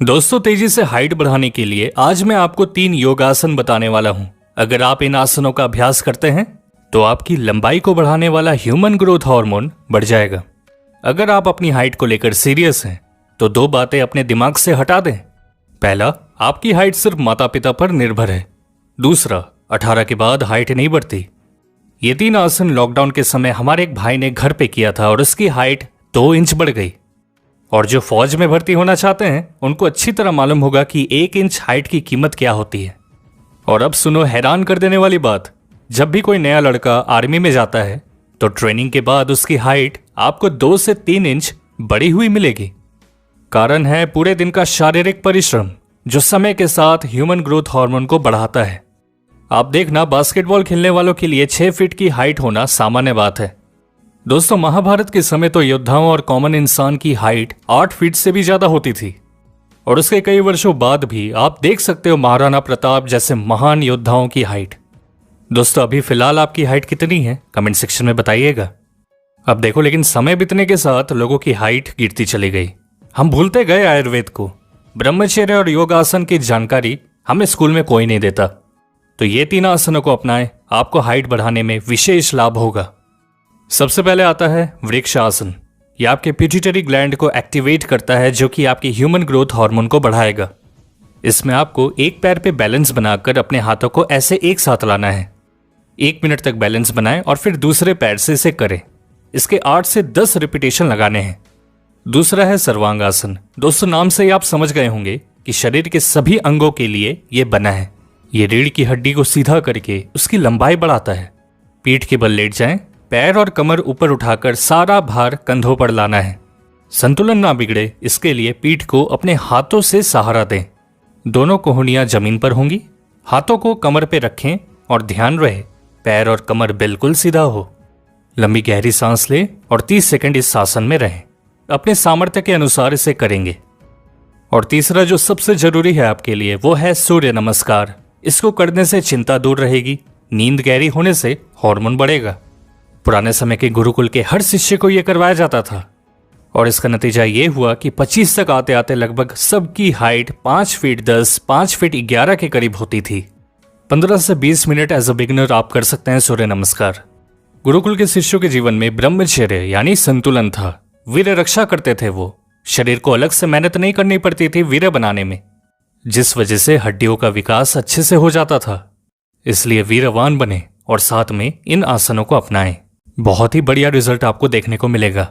दोस्तों, तेजी से हाइट बढ़ाने के लिए आज मैं आपको 3 योगासन बताने वाला हूं। अगर आप इन आसनों का अभ्यास करते हैं तो आपकी लंबाई को बढ़ाने वाला ह्यूमन ग्रोथ हार्मोन बढ़ जाएगा। अगर आप अपनी हाइट को लेकर सीरियस हैं तो 2 बातें अपने दिमाग से हटा दें। पहला, आपकी हाइट सिर्फ माता पिता पर निर्भर है। दूसरा, 18 के बाद हाइट नहीं बढ़ती। ये 3 आसन लॉकडाउन के समय हमारे एक भाई ने घर पे किया था और उसकी हाइट 2 इंच बढ़ गई। और जो फौज में भर्ती होना चाहते हैं उनको अच्छी तरह मालूम होगा कि 1 इंच हाइट की कीमत क्या होती है। और अब सुनो हैरान कर देने वाली बात, जब भी कोई नया लड़का आर्मी में जाता है तो ट्रेनिंग के बाद उसकी हाइट आपको 2 से 3 इंच बढ़ी हुई मिलेगी। कारण है पूरे दिन का शारीरिक परिश्रम जो समय के साथ ह्यूमन ग्रोथ हार्मोन को बढ़ाता है। आप देखना, बास्केटबॉल खेलने वालों के लिए 6 फीट की हाइट होना सामान्य बात है। दोस्तों, महाभारत के समय तो योद्धाओं और कॉमन इंसान की हाइट 8 फीट से भी ज्यादा होती थी। और उसके कई वर्षों बाद भी आप देख सकते हो महाराणा प्रताप जैसे महान योद्धाओं की हाइट। दोस्तों, अभी फिलहाल आपकी हाइट कितनी है कमेंट सेक्शन में बताइएगा। अब देखो, लेकिन समय बीतने के साथ लोगों की हाइट गिरती चली गई। हम भूलते गए आयुर्वेद को। ब्रह्मचर्य और योगासन की जानकारी हमें स्कूल में कोई नहीं देता। तो ये 3 आसनों को अपनाएं, आपको हाइट बढ़ाने में विशेष लाभ होगा। सबसे पहले आता है वृक्ष आसन। यह आपके पिट्यूटरी ग्लैंड को एक्टिवेट करता है जो कि आपके ह्यूमन ग्रोथ हार्मोन को बढ़ाएगा। इसमें आपको एक पैर पे बैलेंस बनाकर अपने हाथों को ऐसे एक साथ लाना है। 1 मिनट तक बैलेंस बनाएं और फिर दूसरे पैर से इसे करें। इसके 8 से 10 रिपीटेशन लगाने हैं। दूसरा है सर्वांगासन। दोस्तों, नाम से ही आप समझ गए होंगे कि शरीर के सभी अंगों के लिए यह बना है। ये रीढ़ की हड्डी को सीधा करके उसकी लंबाई बढ़ाता है। पीठ के बल लेट जाएं, पैर और कमर ऊपर उठाकर सारा भार कंधों पर लाना है। संतुलन ना बिगड़े इसके लिए पीठ को अपने हाथों से सहारा दें। दोनों कोहनियां जमीन पर होंगी। हाथों को कमर पे रखें और ध्यान रहे पैर और कमर बिल्कुल सीधा हो। लंबी गहरी सांस लें और 30 सेकंड इस आसन में रहें। अपने सामर्थ्य के अनुसार इसे करेंगे। और तीसरा जो सबसे जरूरी है आपके लिए वो है सूर्य नमस्कार। इसको करने से चिंता दूर रहेगी, नींद गहरी होने से हार्मोन बढ़ेगा। पुराने समय के गुरुकुल के हर शिष्य को यह करवाया जाता था और इसका नतीजा यह हुआ कि 25 तक आते आते लगभग सबकी हाइट 5 फीट 10, 5 फीट 11 के करीब होती थी। 15 से 20 मिनट एज अ बिगिनर आप कर सकते हैं सूर्य नमस्कार। गुरुकुल के शिष्यों के जीवन में ब्रह्मचर्य यानी संतुलन था। वीर्य रक्षा करते थे वो। शरीर को अलग से मेहनत नहीं करनी पड़ती थी वीर्य बनाने में, जिस वजह से हड्डियों का विकास अच्छे से हो जाता था। इसलिए वीरवान बने और साथ में इन आसनों को अपनाएं। बहुत ही बढ़िया रिजल्ट आपको देखने को मिलेगा।